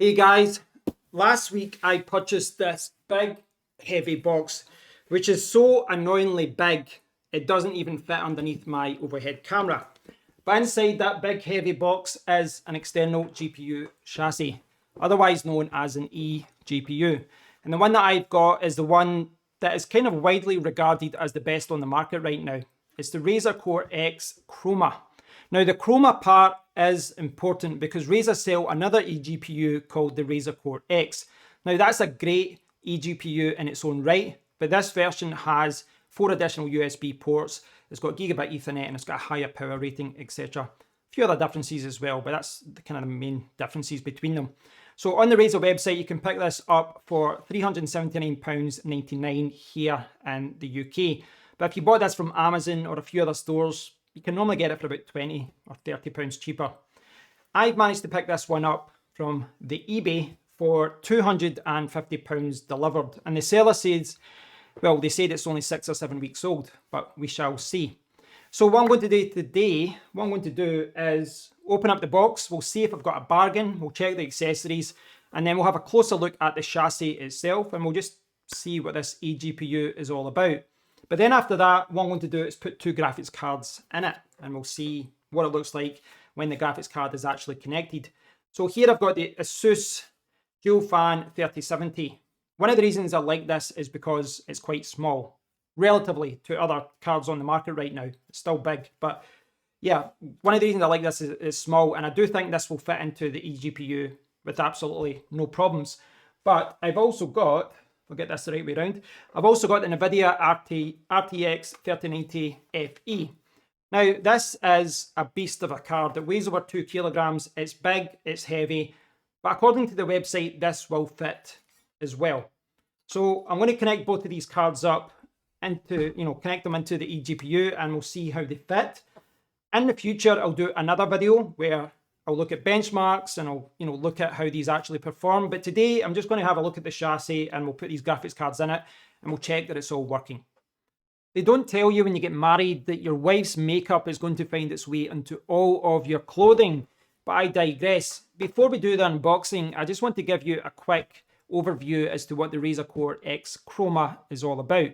Hey guys, last week I purchased this big heavy box which is so annoyingly big it doesn't even fit underneath my overhead camera. But inside that big heavy box is an external GPU chassis, otherwise known as an eGPU. And the one that I've got is the one that is kind of widely regarded as the best on the market right now. It's the Razer Core X Chroma. Now the Chroma part is important because Razer sell another eGPU called the Razer Core X. Now that's a great eGPU in its own right, but this version has 4 additional USB ports, it's got gigabit Ethernet, and it's got a higher power rating, etc. A few other differences as well, but that's kind of the main differences between them. So on the Razer website, you can pick this up for £379.99 here in the UK. But if you bought this from Amazon or a few other stores, you can normally get it for about £20 or £30 cheaper. I've managed to pick this one up from the eBay for £250 delivered. And the seller says, well, they said it's only 6 or 7 weeks old, but we shall see. So what I'm going to do today, is open up the box. We'll see if I've got a bargain. We'll check the accessories, and then we'll have a closer look at the chassis itself, and we'll just see what this eGPU is all about. But then after that, what I'm going to do is put 2 graphics cards in it, and we'll see what it looks like when the graphics card is actually connected. So here I've got the Asus Dual Fan 3070. One of the reasons I like this is because it's quite small, relatively to other cards on the market right now. It's still big, but yeah, one of the reasons I like this is it's small, and I do think this will fit into the eGPU with absolutely no problems. But I've also got, we'll get this the right way around, I've also got the Nvidia RTX 3090 FE. Now, this is a beast of a card. It weighs over 2 kilograms. It's big, it's heavy, but according to the website, this will fit as well. So I'm going to connect both of these cards up into, connect them into the eGPU, and we'll see how they fit. In the future, I'll do another video where I'll look at benchmarks and I'll, look at how these actually perform. But today, I'm just going to have a look at the chassis, and we'll put these graphics cards in it, and we'll check that it's all working. They don't tell you when you get married that your wife's makeup is going to find its way into all of your clothing, but I digress. Before we do the unboxing, I just want to give you a quick overview as to what the Razer Core X Chroma is all about.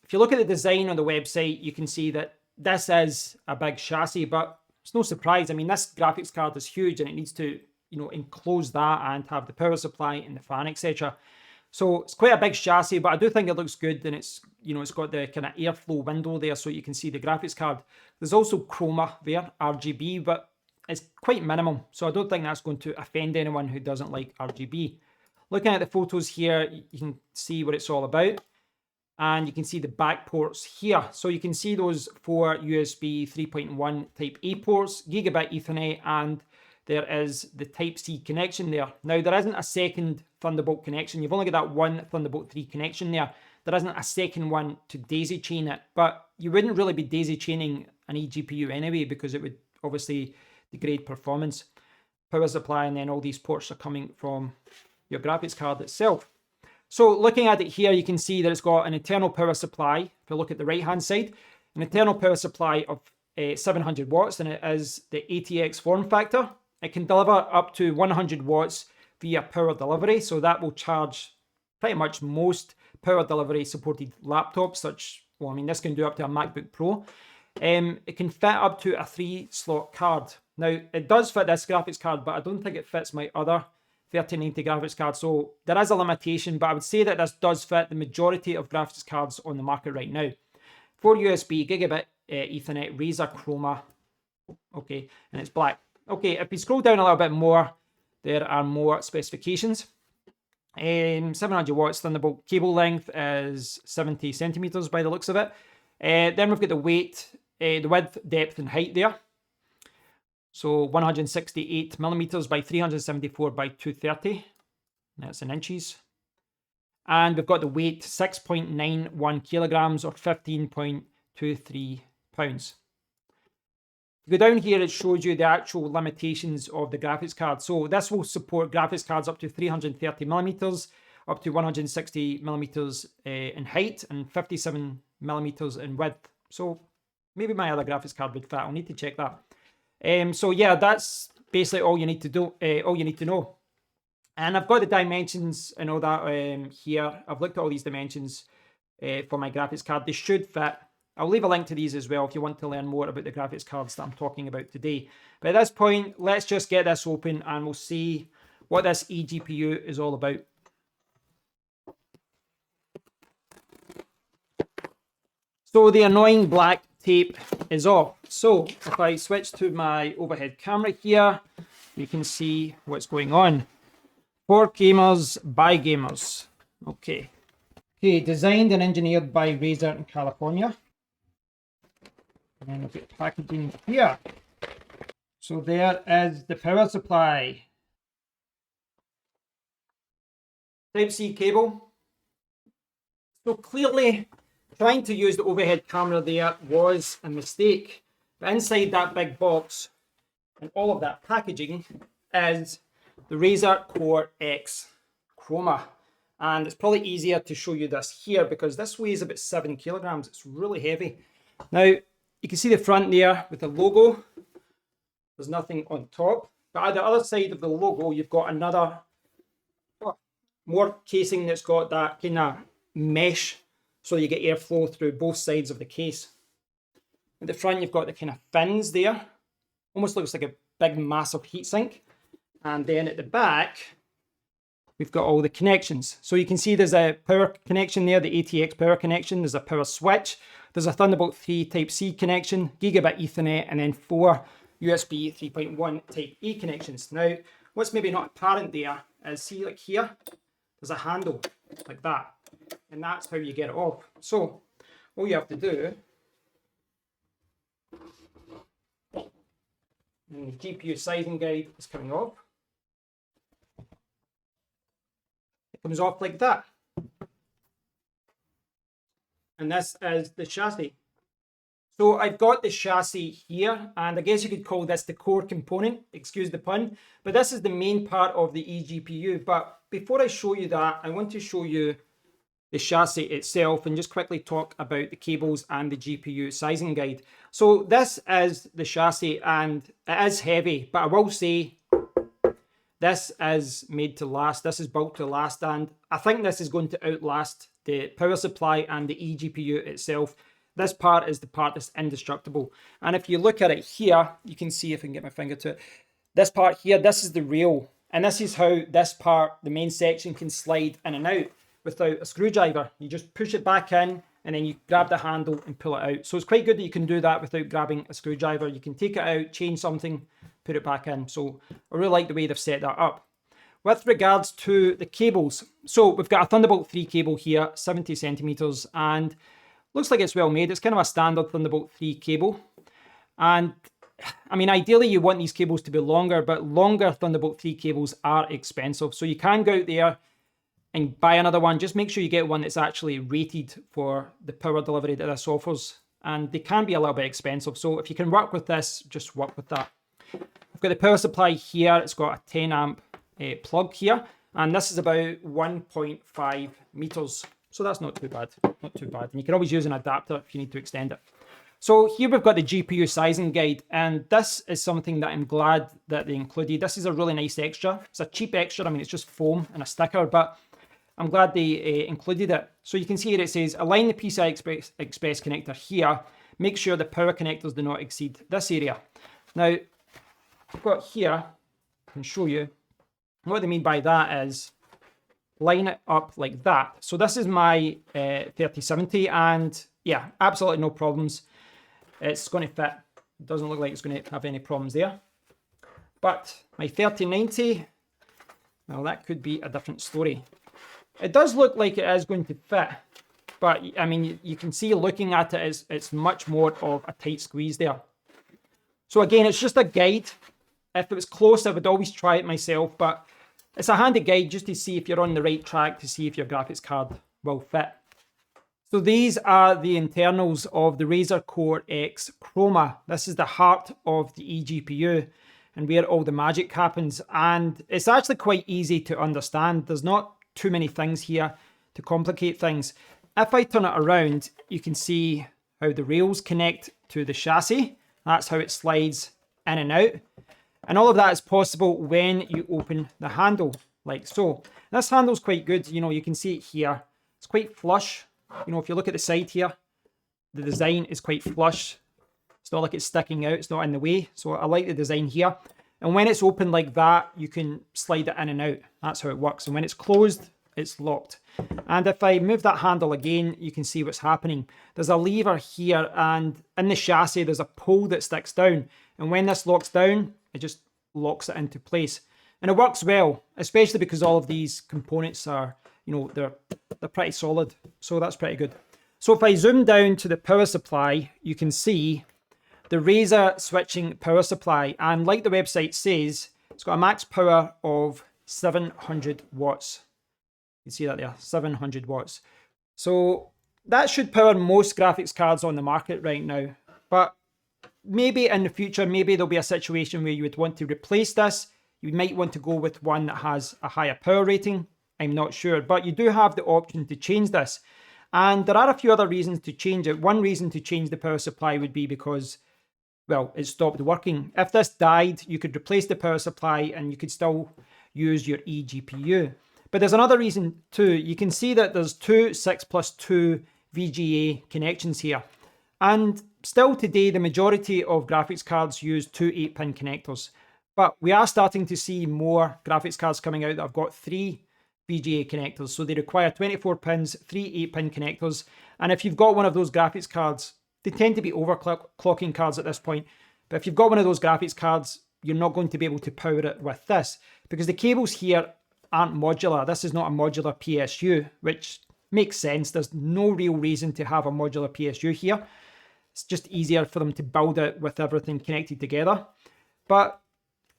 If you look at the design on the website, you can see that this is a big chassis, but it's no surprise. I mean, this graphics card is huge, and it needs to, enclose that and have the power supply and the fan, etc. So it's quite a big chassis, but I do think it looks good, and it's, it's got the kind of airflow window there so you can see the graphics card. There's also chroma there, RGB, but it's quite minimum, so I don't think that's going to offend anyone who doesn't like RGB. Looking at the photos here, you can see what it's all about. And you can see the back ports here. So you can see those 4 USB 3.1 type A ports, gigabit Ethernet, and there is the Type-C connection there. Now, there isn't a second Thunderbolt connection. You've only got that one Thunderbolt 3 connection there. There isn't a second one to daisy chain it, but you wouldn't really be daisy chaining an eGPU anyway, because it would obviously degrade performance. Power supply, and then all these ports are coming from your graphics card itself. So looking at it here, you can see that it's got an internal power supply. If you look at the right-hand side, an internal power supply of 700 watts, and it is the ATX form factor. It can deliver up to 100 watts via power delivery, so that will charge pretty much most power delivery supported laptops, this can do up to a MacBook Pro. It can fit up to a 3-slot card. Now, it does fit this graphics card, but I don't think it fits my other 3090 graphics card, so there is a limitation, but I would say that this does fit the majority of graphics cards on the market right now. 4 USB, gigabit Ethernet, Razer Chroma, okay, and it's black. Okay, if we scroll down a little bit more, there are more specifications. 700 watts Thunderbolt cable length is 70 centimeters by the looks of it. Then we've got the weight, the width, depth, and height there. So 168 millimeters by 374 by 230. That's in inches. And we've got the weight, 6.91 kilograms or 15.23 pounds. If you go down here, it shows you the actual limitations of the graphics card. So this will support graphics cards up to 330 millimeters, up to 160 millimeters in height, and 57 millimeters in width. So maybe my other graphics card would fit. I'll need to check that. So yeah, that's basically all you need to do. All you need to know. And I've got the dimensions and all that here. I've looked at all these dimensions for my graphics card. They should fit. I'll leave a link to these as well if you want to learn more about the graphics cards that I'm talking about today. But at this point, let's just get this open and we'll see what this eGPU is all about. So the annoying black tape is off. So if I switch to my overhead camera here, you can see what's going on. For gamers, by gamers. Okay, designed and engineered by Razer in California. And then we've got packaging here. So there is the power supply. Type-C cable. So clearly, trying to use the overhead camera there was a mistake. But inside that big box and all of that packaging is the Razer Core X Chroma. And it's probably easier to show you this here because this weighs about 7 kilograms. It's really heavy. Now, you can see the front there with the logo. There's nothing on top. But at the other side of the logo, you've got another, more casing that's got that kind of mesh so you get airflow through both sides of the case. At the front, you've got the kind of fins there. Almost looks like a big, massive heatsink. And then at the back, we've got all the connections. So you can see there's a power connection there, the ATX power connection. There's a power switch. There's a Thunderbolt 3 Type-C connection, Gigabit Ethernet, and then 4 USB 3.1 Type-A connections. Now, what's maybe not apparent there is, see like here, there's a handle like that. And that's how you get it off. So, all you have to do, and the GPU sizing guide is coming off. It comes off like that. And this is the chassis. So I've got the chassis here, and I guess you could call this the core component, excuse the pun, but this is the main part of the eGPU. But before I show you that, I want to show you the chassis itself and just quickly talk about the cables and the GPU sizing guide. So this is the chassis, and it is heavy, but I will say this is made to last. This is built to last, and I think this is going to outlast the power supply and the eGPU itself. This part is the part that's indestructible. And if you look at it here, you can see, if I can get my finger to it, this part here, this is the rail. And this is how this part, the main section, can slide in and out without a screwdriver. You just push it back in and then you grab the handle and pull it out. So it's quite good that you can do that without grabbing a screwdriver. You can take it out, change something, put it back in. So I really like the way they've set that up. With regards to the cables, so we've got a Thunderbolt 3 cable here, 70 centimeters, and looks like it's well made. It's kind of a standard Thunderbolt 3 cable. And I mean, ideally you want these cables to be longer, but longer Thunderbolt 3 cables are expensive. So you can go out there and buy another one. Just make sure you get one that's actually rated for the power delivery that this offers. And they can be a little bit expensive. So if you can work with this, just work with that. I've got the power supply here. It's got a 10 amp plug here. And this is about 1.5 meters. So that's not too bad, not too bad. And you can always use an adapter if you need to extend it. So here we've got the GPU sizing guide, and this is something that I'm glad that they included. This is a really nice extra. It's a cheap extra. I mean, it's just foam and a sticker, but I'm glad they included it. So you can see here it says, align the PCI Express connector here. Make sure the power connectors do not exceed this area. Now, I've got here, I can show you. What they mean by that is, line it up like that. So this is my 3070, and yeah, absolutely no problems. It's going to fit. It doesn't look like it's going to have any problems there. But my 3090, well, that could be a different story. It does look like it is going to fit, but I mean, you can see looking at it, it's much more of a tight squeeze there. So again, it's just a guide. If it was close, I would always try it myself, but it's a handy guide just to see if you're on the right track, to see if your graphics card will fit. So these are the internals of the Razer Core X Chroma. This is the heart of the eGPU and where all the magic happens. And it's actually quite easy to understand. There's not too many things here to complicate things. If I turn it around, you can see how the rails connect to the chassis. That's how it slides in and out. And all of that is possible when you open the handle like so. This handle's quite good. You know, you can see it here. It's quite flush. You know, if you look at the side here, the design is quite flush. It's not like it's sticking out. It's not in the way. So I like the design here. And when it's open like that, you can slide it in and out. That's how it works. And when it's closed, it's locked. And if I move that handle again, you can see what's happening. There's a lever here, and in the chassis, there's a pole that sticks down. And when this locks down, it just locks it into place. And it works well, especially because all of these components are, you know, they're pretty solid. So that's pretty good. So if I zoom down to the power supply, you can see the Razer switching power supply. And like the website says, it's got a max power of 700 watts. You can see that there, 700 watts. So that should power most graphics cards on the market right now. But maybe in the future, maybe there'll be a situation where you would want to replace this. You might want to go with one that has a higher power rating. I'm not sure, but you do have the option to change this. And there are a few other reasons to change it. One reason to change the power supply would be because, well, it stopped working. If this died, you could replace the power supply and you could still use your eGPU. But there's another reason too. You can see that there's two 6+2 VGA connections here. And still today, the majority of graphics cards use two 8-pin connectors. But we are starting to see more graphics cards coming out that have got 3 VGA connectors. So they require 24 pins, 3 8-pin connectors. And if you've got one of those graphics cards, they tend to be overclocking cards at this point. But if you've got one of those graphics cards, you're not going to be able to power it with this, because the cables here aren't modular. This is not a modular PSU, which makes sense. There's no real reason to have a modular PSU here. It's just easier for them to build it with everything connected together. But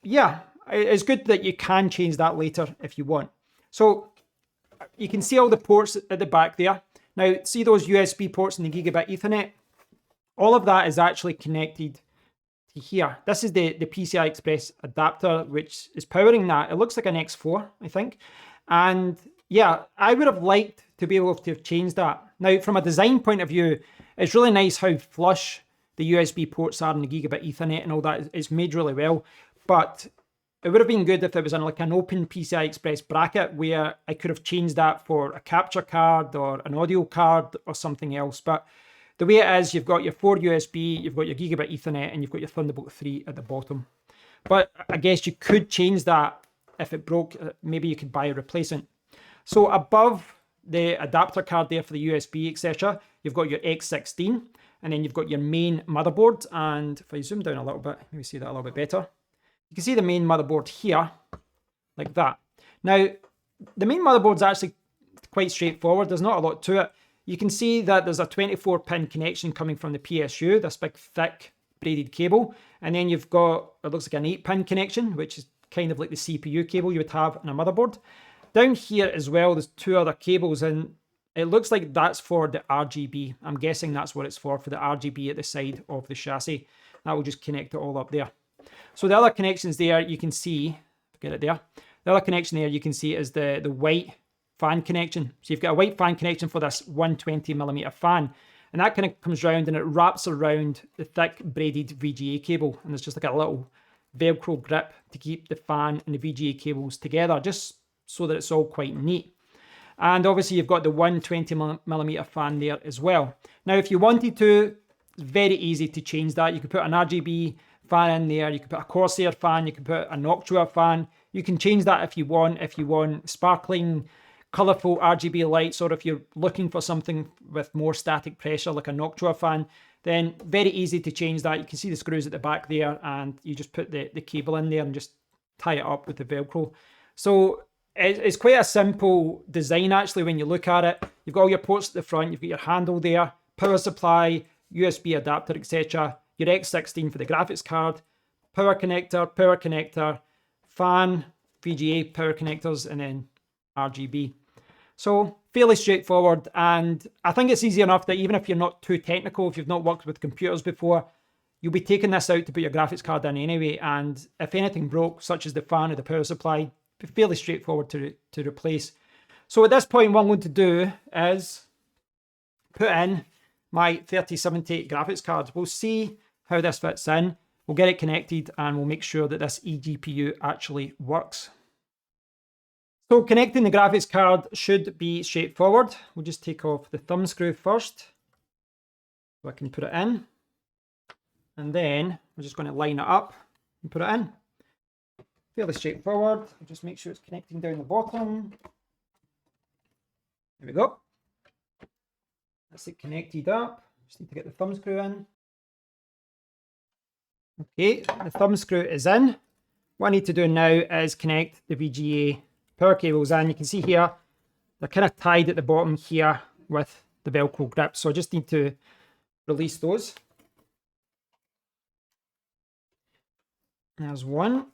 yeah, it's good that you can change that later if you want. So you can see all the ports at the back there. Now, see those USB ports in the Gigabit Ethernet? All of that is actually connected to here. This is the PCI Express adapter, which is powering that. It looks like an X4, I think. And yeah, I would have liked to be able to have changed that. Now, from a design point of view, it's really nice how flush the USB ports are in the Gigabit Ethernet and all that. It's made really well. But it would have been good if there was like an open PCI Express bracket where I could have changed that for a capture card or an audio card or something else. But the way it is, you've got your 4 USB, you've got your Gigabit Ethernet, and you've got your Thunderbolt 3 at the bottom. But I guess you could change that if it broke. Maybe you could buy a replacement. So above the adapter card there for the USB, etc., you've got your X16, and then you've got your main motherboard. And if I zoom down a little bit, maybe see that a little bit better. You can see the main motherboard here, like that. Now, the main motherboard is actually quite straightforward. There's not a lot to it. You can see that there's a 24-pin connection coming from the PSU, this big, thick, braided cable. And then you've got, it looks like an 8-pin connection, which is kind of like the CPU cable you would have in a motherboard. Down here as well, there's 2 other cables, and it looks like that's for the RGB. I'm guessing that's what it's for the RGB at the side of the chassis. That will just connect it all up there. So the other connections there, you can see, get it there. The other connection there you can see is the white fan connection. So you've got a white fan connection for this 120mm fan. And that kind of comes round and it wraps around the thick braided VGA cable. And there's just like a little Velcro grip to keep the fan and the VGA cables together, just so that it's all quite neat. And obviously you've got the 120mm fan there as well. Now, if you wanted to, it's very easy to change that. You could put an RGB fan in there, you could put a Corsair fan, you could put a Noctua fan. You can change that if you want sparkling, colourful RGB lights, or if you're looking for something with more static pressure like a Noctua fan, then very easy to change that. You can see the screws at the back there, and you just put the cable in there and just tie it up with the Velcro. So it's quite a simple design actually when you look at it. You've got all your ports at the front, you've got your handle there, power supply, USB adapter, etc. Your X16 for the graphics card, power connector, fan, VGA power connectors, and then RGB. So fairly straightforward, and I think it's easy enough that even if you're not too technical, if you've not worked with computers before, you'll be taking this out to put your graphics card in anyway, and if anything broke, such as the fan or the power supply, it'd be fairly straightforward to replace. So at this point, what I'm going to do is put in my 3070 graphics card. We'll see how this fits in. We'll get it connected and we'll make sure that this eGPU actually works. So connecting the graphics card should be straightforward. We'll just take off the thumb screw first, so I can put it in. And then we're just going to line it up and put it in. Fairly straightforward. I'll just make sure it's connecting down the bottom. There we go. That's it connected up. Just need to get the thumb screw in. Okay, the thumb screw is in. What I need to do now is connect the VGA power cables in. You can see here, they're kind of tied at the bottom here with the Velcro grip. So I just need to release those. There's one.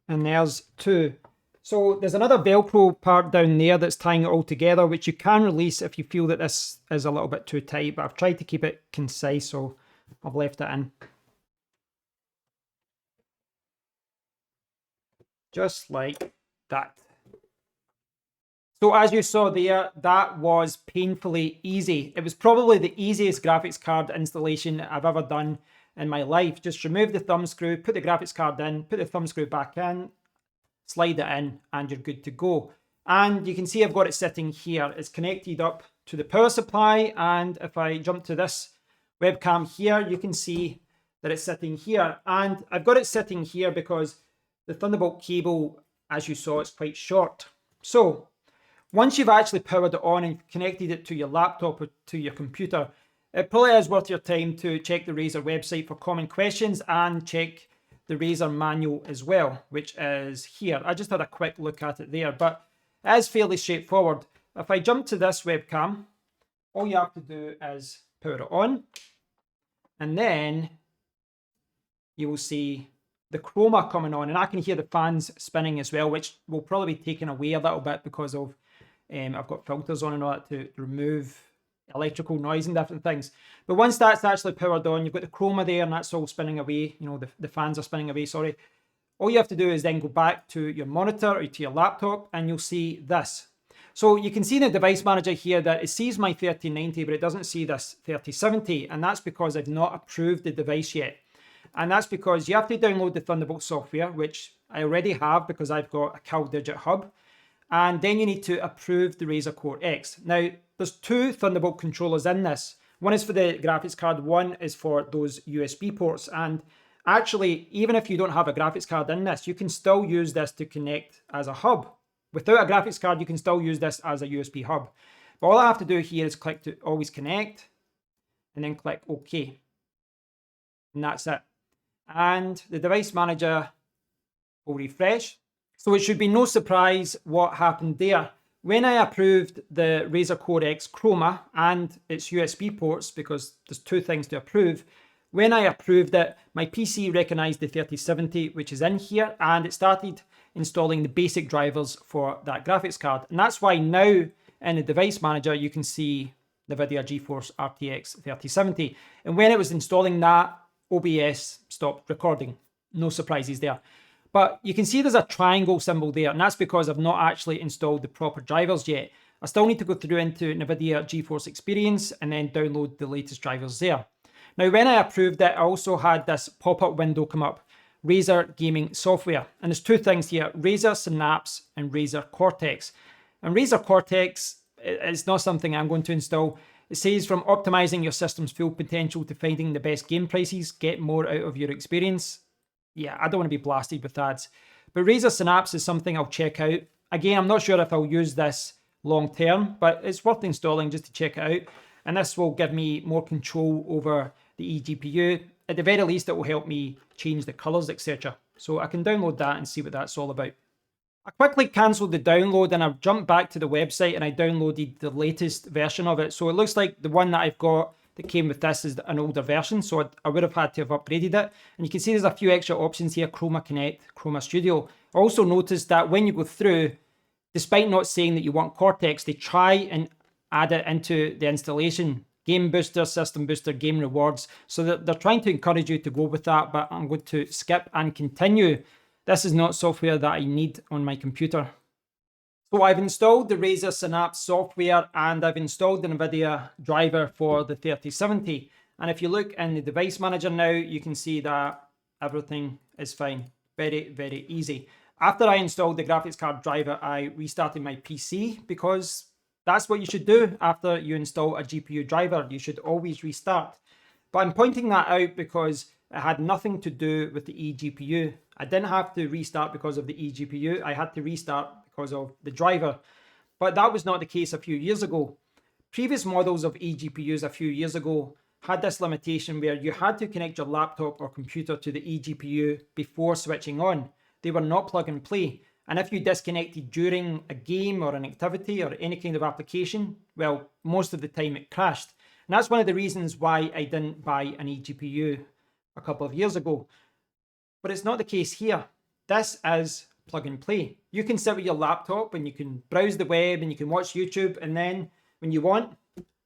And there's two. So there's another Velcro part down there that's tying it all together, which you can release if you feel that this is a little bit too tight, but I've tried to keep it concise, so I've left it in. Just like that. So as you saw there, that was painfully easy. It was probably the easiest graphics card installation I've ever done in my life. Just remove the thumb screw, put the graphics card in, put the thumb screw back in, slide it in, and you're good to go. And you can see I've got it sitting here. It's connected up to the power supply, and if I jump to this webcam here, you can see that it's sitting here. And I've got it sitting here because the Thunderbolt cable, as you saw, is quite short. So once you've actually powered it on and connected it to your laptop or to your computer, it probably is worth your time to check the Razer website for common questions and check the Razer manual as well, which is here. I just had a quick look at it there, but it is fairly straightforward. If I jump to this webcam, all you have to do is power it on, and then you will see the chroma coming on, and I can hear the fans spinning as well, which will probably be taken away a little bit because of I've got filters on and all that to remove electrical noise and different things. But once that's actually powered on, you've got the chroma there and that's all spinning away. You know, the fans are spinning away, sorry. All you have to do is then go back to your monitor or to your laptop and you'll see this. So you can see in the device manager here that it sees my 3090, but it doesn't see this 3070. And that's because I've not approved the device yet. And that's because you have to download the Thunderbolt software, which I already have because I've got a CalDigit hub. And then you need to approve the Razer Core X. Now, there's two Thunderbolt controllers in this. One is for the graphics card, one is for those USB ports. And actually, even if you don't have a graphics card in this, you can still use this to connect as a hub. Without a graphics card, you can still use this as a USB hub. But all I have to do here is click to always connect and then click OK. And that's it. And the device manager will refresh. So it should be no surprise what happened there. When I approved the Razer Core X Chroma and its USB ports, because there's two things to approve, when I approved it, my PC recognized the 3070, which is in here, and it started installing the basic drivers for that graphics card. And that's why now in the device manager, you can see Nvidia GeForce RTX 3070. And when it was installing that, OBS stopped recording. No surprises there. But you can see there's a triangle symbol there, and that's because I've not actually installed the proper drivers yet. I still need to go through into Nvidia GeForce Experience and then download the latest drivers there. Now, when I approved it, I also had this pop-up window come up, Razer Gaming Software. And there's two things here, Razer Snyapse and Razer Cortex. And Razer Cortex is not something I'm going to install. It says from optimizing your system's full potential to finding the best game prices, get more out of your experience. Yeah, I don't want to be blasted with ads. But Razer Snyapse is something I'll check out. Again, I'm not sure if I'll use this long term, but it's worth installing just to check it out. And this will give me more control over the eGPU. At the very least, it will help me change the colors, etc. So I can download that and see what that's all about. I quickly cancelled the download and I've jumped back to the website and I downloaded the latest version of it. So it looks like the one that I've got that came with this is an older version, so I would have had to have upgraded it. And you can see there's a few extra options here, Chroma Connect, Chroma Studio. I also noticed that when you go through, despite not saying that you want Cortex, they try and add it into the installation. Game Booster, System Booster, Game Rewards. So they're trying to encourage you to go with that, but I'm going to skip and continue. This is not software that I need on my computer. So I've installed the Razer Snyapse software and I've installed the Nvidia driver for the 3070. And if you look in the device manager now, you can see that everything is fine. Very, very easy. After I installed the graphics card driver, I restarted my PC because that's what you should do after you install a GPU driver. You should always restart. But I'm pointing that out because it had nothing to do with the eGPU. I didn't have to restart because of the eGPU. I had to restart because of the driver. But that was not the case a few years ago. Previous models of eGPUs a few years ago had this limitation where you had to connect your laptop or computer to the eGPU before switching on. They were not plug and play. And if you disconnected during a game or an activity or any kind of application, well, most of the time it crashed. And that's one of the reasons why I didn't buy an eGPU a couple of years ago. But it's not the case here. This is plug and play. You can sit with your laptop and you can browse the web and you can watch YouTube, and then when you want,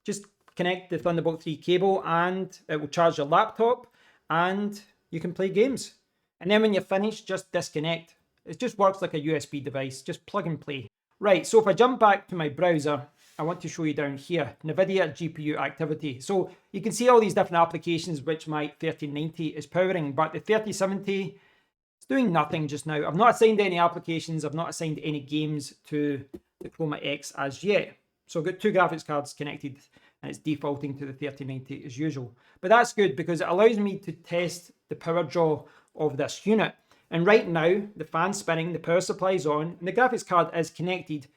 just connect the Thunderbolt 3 cable and it will charge your laptop and you can play games. And then when you're finished, just disconnect. It just works like a USB device, just plug and play. Right, so if I jump back to my browser, I want to show you down here, Nvidia GPU activity. So you can see all these different applications which my 3090 is powering, but the 3070 is doing nothing just now. I've not assigned any applications, I've not assigned any games to the Chroma X as yet. So I've got two graphics cards connected and it's defaulting to the 3090 as usual. But that's good because it allows me to test the power draw of this unit. And right now, the fan's spinning, the power supply's on, and the graphics card is connected.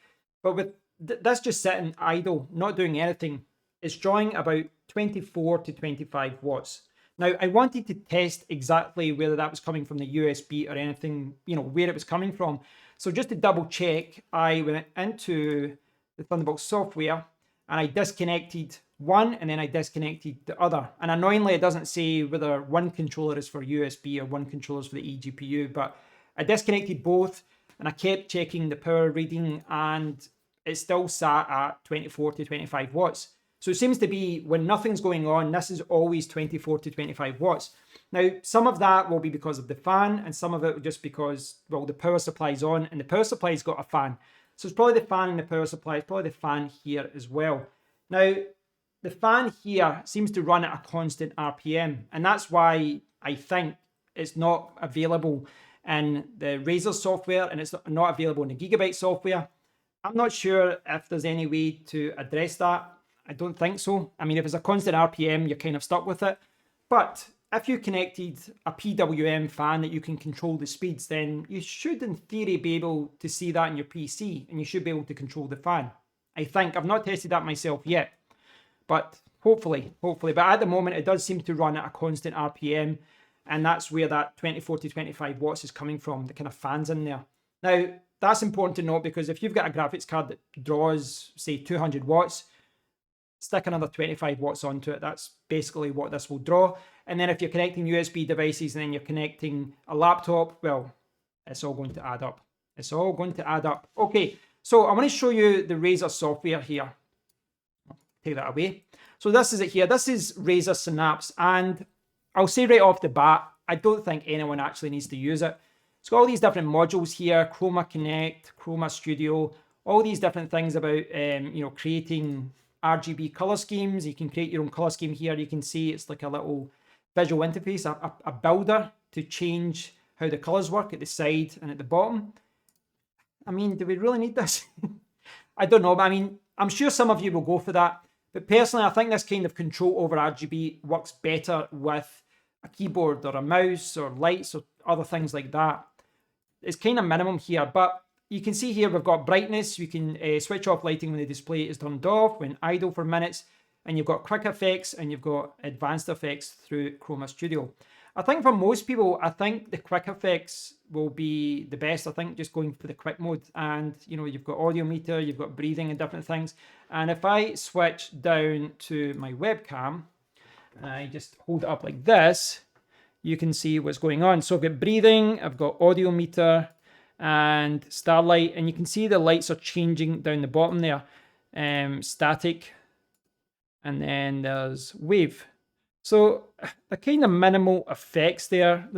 But with this just sitting idle, not doing anything, it's drawing about 24 to 25 watts. Now, I wanted to test exactly whether that was coming from the USB or anything, where it was coming from. So just to double check, I went into the Thunderbolt software and I disconnected one and then I disconnected the other. And annoyingly, it doesn't say whether one controller is for USB or one controller is for the eGPU, but I disconnected both and I kept checking the power reading and it still sat at 24 to 25 watts. So it seems to be when nothing's going on, this is always 24 to 25 watts. Now, some of that will be because of the fan and some of it just because, well, the power supply's on and the power supply's got a fan. So it's probably the fan and the power supply, it's probably the fan here as well. Now, the fan here seems to run at a constant RPM, and that's why I think it's not available in the Razer software and it's not available in the Gigabyte software. I'm not sure if there's any way to address that. I don't think so. I mean, if it's a constant RPM, you're kind of stuck with it. But if you connected a PWM fan that you can control the speeds, then you should, in theory, be able to see that in your PC, and you should be able to control the fan. I think. I've not tested that myself yet, but hopefully. But at the moment, it does seem to run at a constant RPM, and that's where that 24 to 25 watts is coming from, the kind of fans in there. Now, that's important to note because if you've got a graphics card that draws, say, 200 watts, stick another 25 watts onto it. That's basically what this will draw. And then if you're connecting USB devices and then you're connecting a laptop, well, it's all going to add up. It's all going to add up. Okay, so I want to show you the Razer software here. Take that away. So this is it here. This is Razer Snyapse. And I'll say right off the bat, I don't think anyone actually needs to use it. It's got all these different modules here, Chroma Connect, Chroma Studio, all these different things about, creating RGB color schemes. You can create your own color scheme here. You can see it's like a little visual interface, a builder to change how the colors work at the side and at the bottom. I mean, do we really need this? I don't know, but I mean, I'm sure some of you will go for that. But personally, I think this kind of control over RGB works better with a keyboard or a mouse or lights or other things like that. It's kind of minimum here, but you can see here we've got brightness. You can switch off lighting when the display is turned off, when idle for minutes, and you've got quick effects and you've got advanced effects through Chroma Studio. I think for most people, I think the quick effects will be the best. I think just going for the quick mode, and you've got audio meter, you've got breathing and different things. And if I switch down to my webcam, and I just hold it up like this, you can see what's going on. So I've got breathing, I've got audio meter, and starlight, and you can see the lights are changing down the bottom there. Static, and then there's wave. So a kind of minimal effects there.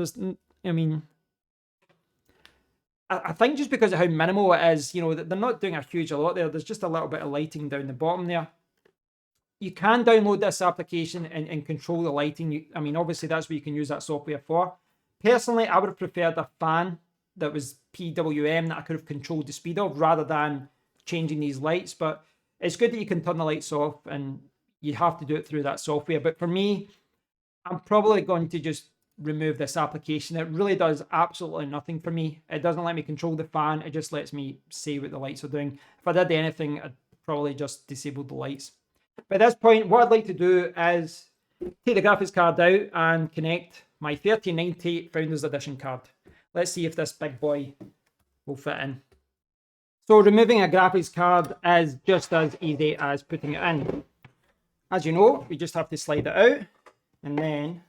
I think just because of how minimal it is, they're not doing a huge lot there. There's just a little bit of lighting down the bottom there. You can download this application and control the lighting. Obviously that's what you can use that software for. Personally, I would have preferred a fan that was PWM that I could have controlled the speed of rather than changing these lights. But it's good that you can turn the lights off, and you have to do it through that software. But for me, I'm probably going to just remove this application. It really does absolutely nothing for me. It doesn't let me control the fan. It just lets me say what the lights are doing. If I did anything, I'd probably just disable the lights. But at this point, what I'd like to do is take the graphics card out and connect my 3090 Founders Edition card. Let's see if this big boy will fit in. So removing a graphics card is just as easy as putting it in. As you know, we just have to slide it out, and then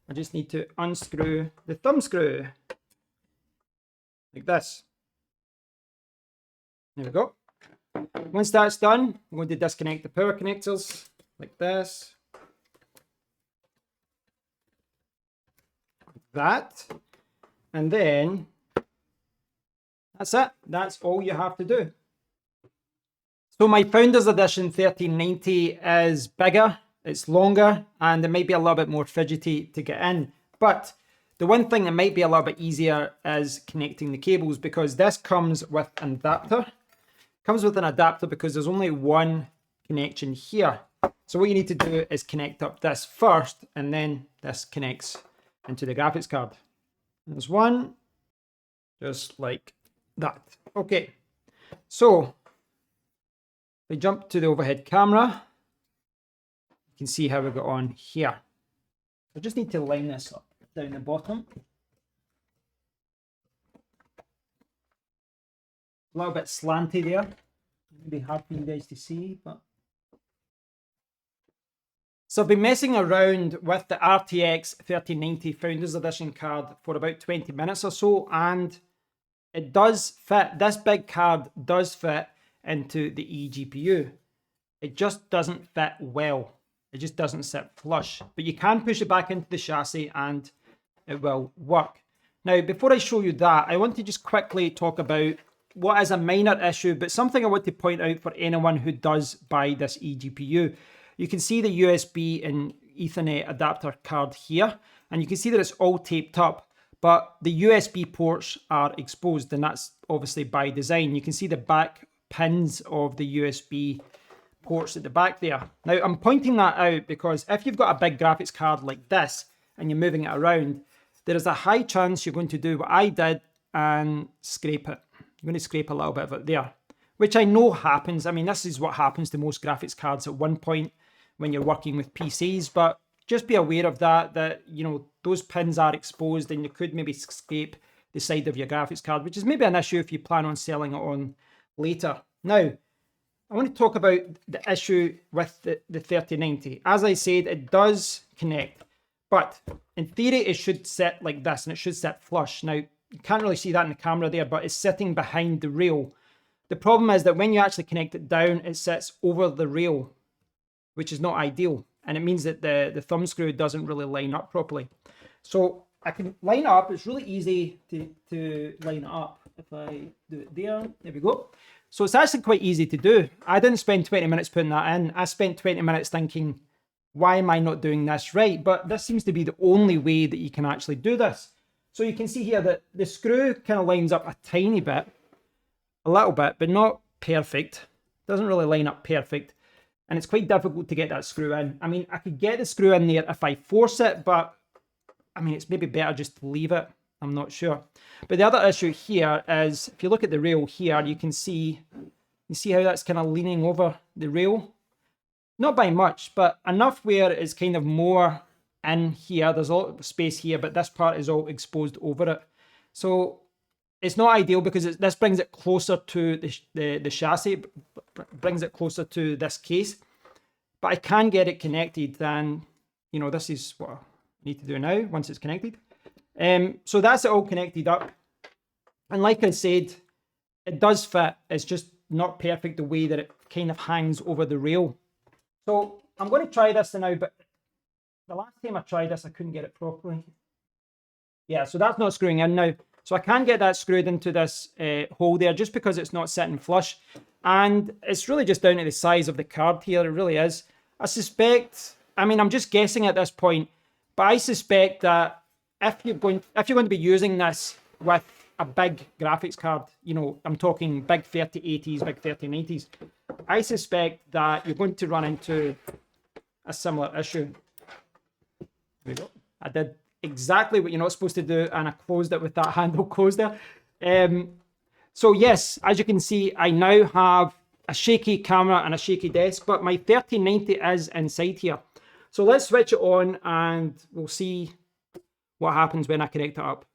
I just need to unscrew the thumb screw, like this. There we go. Once that's done, I'm going to disconnect the power connectors, like this. Like that. And then, that's it. That's all you have to do. So my Founders Edition 1390 is bigger, it's longer, and it might be a little bit more fidgety to get in. But the one thing that might be a little bit easier is connecting the cables, because this comes with an adapter. It comes with an adapter because there's only one connection here. So what you need to do is connect up this first, and then this connects into the graphics card. There's one, just like that. Okay, so we jump to the overhead camera. You can see how we got on here. I just need to line this up down the bottom. A little bit slanty there. Maybe hard for you guys to see, but. So I've been messing around with the RTX 3090 Founders Edition card for about 20 minutes or so, and it does fit. This big card does fit into the eGPU. It just doesn't fit well. It just doesn't sit flush. But you can push it back into the chassis and it will work. Now, before I show you that, I want to just quickly talk about what is a minor issue, but something I want to point out for anyone who does buy this eGPU. You can see the USB and Ethernet adapter card here, and you can see that it's all taped up, but the USB ports are exposed, and that's obviously by design. You can see the back pins of the USB ports at the back there. Now, I'm pointing that out because if you've got a big graphics card like this and you're moving it around, there is a high chance you're going to do what I did and scrape it. I'm going to scrape a little bit of it there, which I know happens. I mean, this is what happens to most graphics cards at one point when you're working with PCs, but just be aware of that, you know, those pins are exposed and you could maybe scrape the side of your graphics card, which is maybe an issue if you plan on selling it on later. Now, I want to talk about the issue with the 3090. As I said, it does connect, but in theory, it should sit like this, and it should sit flush. Now, you can't really see that in the camera there, but it's sitting behind the rail. The problem is that when you actually connect it down, it sits over the rail, which is not ideal. And it means that the thumb screw doesn't really line up properly. So I can line it up. It's really easy to line it up. If I do it there we go. So it's actually quite easy to do. I didn't spend 20 minutes putting that in. I spent 20 minutes thinking, why am I not doing this right? But this seems to be the only way that you can actually do this. So you can see here that the screw kind of lines up a tiny bit, a little bit, but not perfect. Doesn't really line up perfect. And it's quite difficult to get that screw in. I mean, I could get the screw in there if I force it, but I mean, it's maybe better just to leave it. I'm not sure. But the other issue here is, if you look at the rail here, you see how that's kind of leaning over the rail? Not by much, but enough where it's kind of more in here. There's a lot of space here, but this part is all exposed over it. So it's not ideal because this brings it closer to the chassis, brings it closer to this case. But I can get it connected, and you know, this is what I need to do now once it's connected. So that's it all connected up. And like I said, it does fit. It's just not perfect the way that it kind of hangs over the rail. So I'm going to try this now, but the last time I tried this, I couldn't get it properly. Yeah, so that's not screwing in now. So I can get that screwed into this hole there just because it's not sitting flush. And it's really just down to the size of the card here. It really is. I suspect, I mean, I'm just guessing at this point, but I suspect that if you're going to be using this with a big graphics card, you know, I'm talking big 3080s, big 3090s, I suspect that you're going to run into a similar issue. There we go. I did exactly what you're not supposed to do, and I closed it with that handle closed there. So yes, as you can see, I now have a shaky camera and a shaky desk, but my 3090 is inside here. So let's switch it on and we'll see what happens when I connect it up.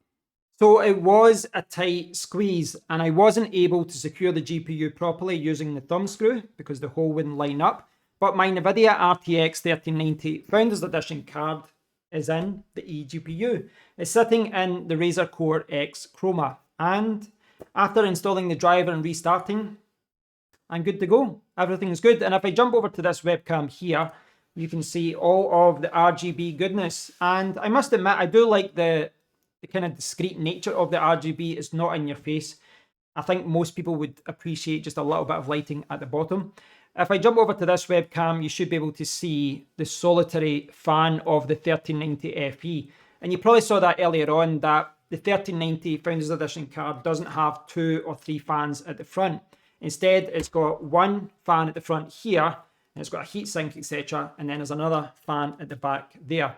So it was a tight squeeze and I wasn't able to secure the GPU properly using the thumb screw because the hole wouldn't line up. But my Nvidia RTX 3090 Founders Edition card is in the eGPU. It's sitting in the Razer Core X Chroma. And after installing the driver and restarting, I'm good to go. Everything's good. And if I jump over to this webcam here, you can see all of the RGB goodness. And I must admit, I do like the kind of discreet nature of the RGB. It's not in your face. I think most people would appreciate just a little bit of lighting at the bottom. If I jump over to this webcam, you should be able to see the solitary fan of the 3090 FE. And you probably saw that earlier on, that the 3090 Founders Edition card doesn't have 2 or 3 fans at the front. Instead, it's got one fan at the front here, and it's got a heatsink, etc. And then there's another fan at the back there.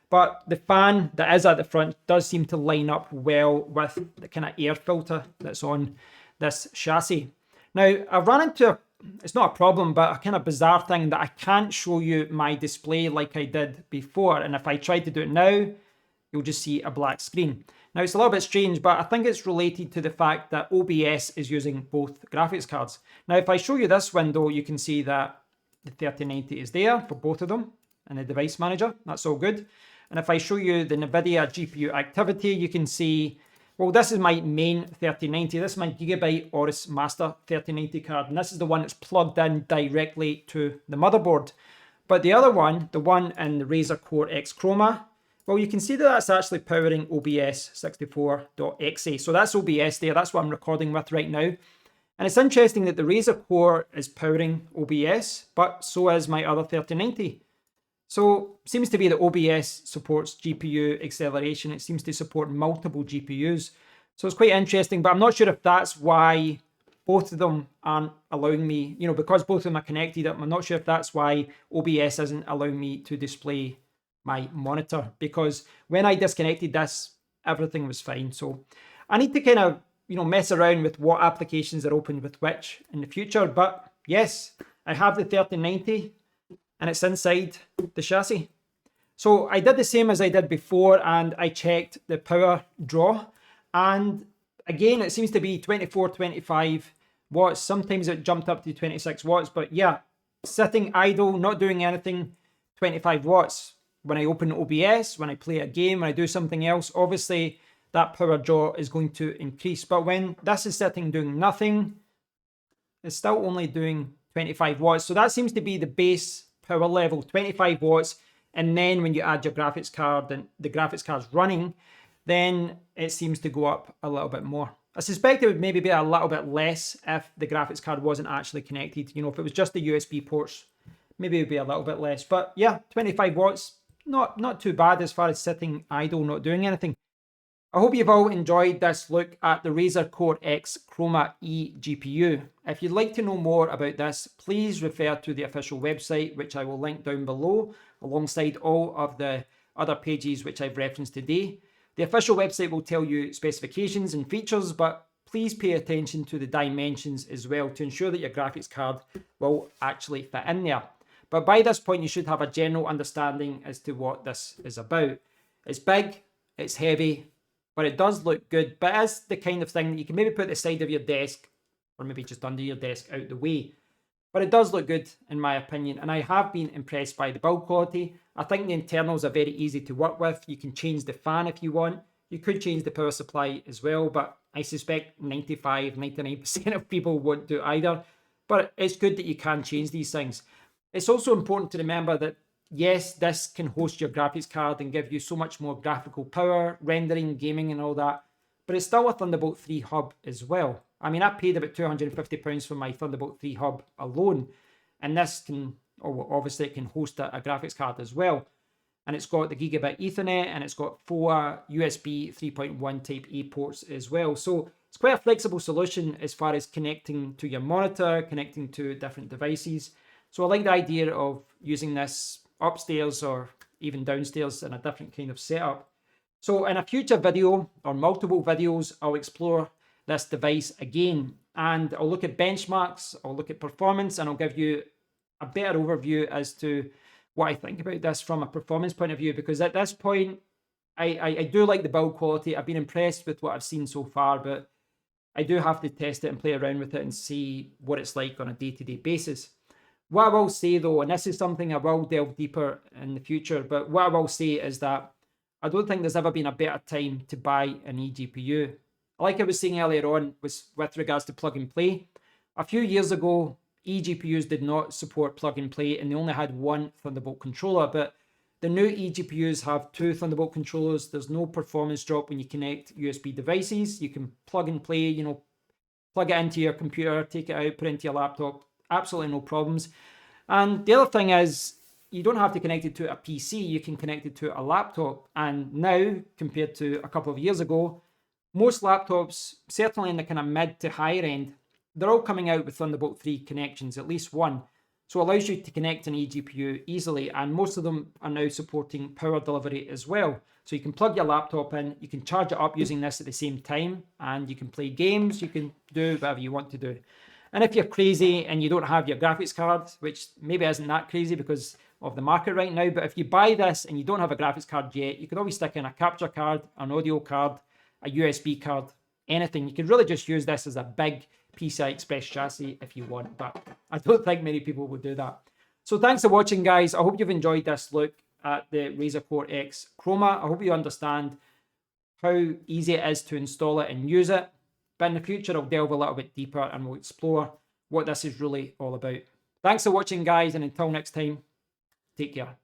But the fan that is at the front does seem to line up well with the kind of air filter that's on this chassis. Now, I've run into, it's not a problem, but a kind of bizarre thing that I can't show you my display like I did before. And if I try to do it now, you'll just see a black screen. Now, it's a little bit strange, but I think it's related to the fact that OBS is using both graphics cards. Now, if I show you this window, you can see that the 3090 is there for both of them in the device manager. That's all good. And if I show you the Nvidia GPU activity, you can see, well, this is my main 3090. This is my Gigabyte Aorus Master 3090 card. And this is the one that's plugged in directly to the motherboard. But the other one, the one in the Razer Core X Chroma, well, you can see that that's actually powering OBS 64.exe. So that's OBS there. That's what I'm recording with right now. And it's interesting that the Razer Core is powering OBS, but so is my other 3090. So it seems to be that OBS supports GPU acceleration. It seems to support multiple GPUs. So it's quite interesting, but I'm not sure if that's why both of them aren't allowing me, you know, because both of them are connected up, I'm not sure if that's why OBS isn't allowing me to display my monitor, because when I disconnected this, everything was fine. So I need to kind of, you know, mess around with what applications are open with which in the future. But yes, I have the 3090 and it's inside the chassis. So I did the same as I did before and I checked the power draw. And again, it seems to be 24, 25 watts. Sometimes it jumped up to 26 watts, but yeah, sitting idle, not doing anything, 25 watts. When I open OBS, when I play a game, when I do something else, obviously that power draw is going to increase. But when this is sitting doing nothing, it's still only doing 25 watts. So that seems to be the base power level, 25 watts. And then when you add your graphics card and the graphics card's running, then it seems to go up a little bit more. I suspect it would maybe be a little bit less if the graphics card wasn't actually connected. You know, if it was just the USB ports, maybe it would be a little bit less. But yeah, 25 watts, not too bad as far as sitting idle, not doing anything. I hope you've all enjoyed this look at the Razer Core X Chroma eGPU. If you'd like to know more about this, please refer to the official website, which I will link down below, alongside all of the other pages which I've referenced today. The official website will tell you specifications and features, but please pay attention to the dimensions as well to ensure that your graphics card will actually fit in there. But by this point, you should have a general understanding as to what this is about. It's big, it's heavy, but it does look good. But it is the kind of thing that you can maybe put at the side of your desk, or maybe just under your desk out the way. But it does look good, in my opinion, and I have been impressed by the build quality. I think the internals are very easy to work with. You can change the fan if you want. You could change the power supply as well, but I suspect 95, 99% of people won't do either. But it's good that you can change these things. It's also important to remember that, yes, this can host your graphics card and give you so much more graphical power, rendering, gaming and all that, but it's still a Thunderbolt 3 hub as well. I mean, I paid about £250 for my Thunderbolt 3 hub alone, and this can, obviously it can host a graphics card as well. and it's got the gigabit Ethernet, and it's got 4 USB 3.1 type A ports as well. So it's quite a flexible solution as far as connecting to your monitor, connecting to different devices. So I like the idea of using this upstairs or even downstairs in a different kind of setup. So in a future video or multiple videos, I'll explore this device again, and I'll look at benchmarks, I'll look at performance, and I'll give you a better overview as to what I think about this from a performance point of view, because at this point, I do like the build quality. I've been impressed with what I've seen so far, but I do have to test it and play around with it and see what it's like on a day-to-day basis. What I will say though, and this is something I will delve deeper in the future, but what I will say is that I don't think there's ever been a better time to buy an eGPU. Like I was saying earlier on with regards to plug and play, a few years ago, eGPUs did not support plug and play and they only had one Thunderbolt controller, but the new eGPUs have 2 Thunderbolt controllers. There's no performance drop when you connect USB devices. You can plug and play, plug it into your computer, take it out, put it into your laptop, absolutely no problems. And the other thing is, you don't have to connect it to a PC, you can connect it to a laptop. And now, compared to a couple of years ago, most laptops, certainly in the kind of mid to higher end, they're all coming out with Thunderbolt 3 connections, at least one. So it allows you to connect an eGPU easily, and most of them are now supporting power delivery as well. So you can plug your laptop in, you can charge it up using this at the same time, and you can play games, you can do whatever you want to do. And if you're crazy and you don't have your graphics card, which maybe isn't that crazy because of the market right now, but if you buy this and you don't have a graphics card yet, you could always stick in a capture card, an audio card, a USB card, anything. You could really just use this as a big PCI Express chassis if you want, but I don't think many people would do that. So thanks for watching, guys. I hope you've enjoyed this look at the Razer Core X Chroma. I hope you understand how easy it is to install it and use it. But in the future, I'll delve a little bit deeper and we'll explore what this is really all about. Thanks for watching, guys, and until next time, take care.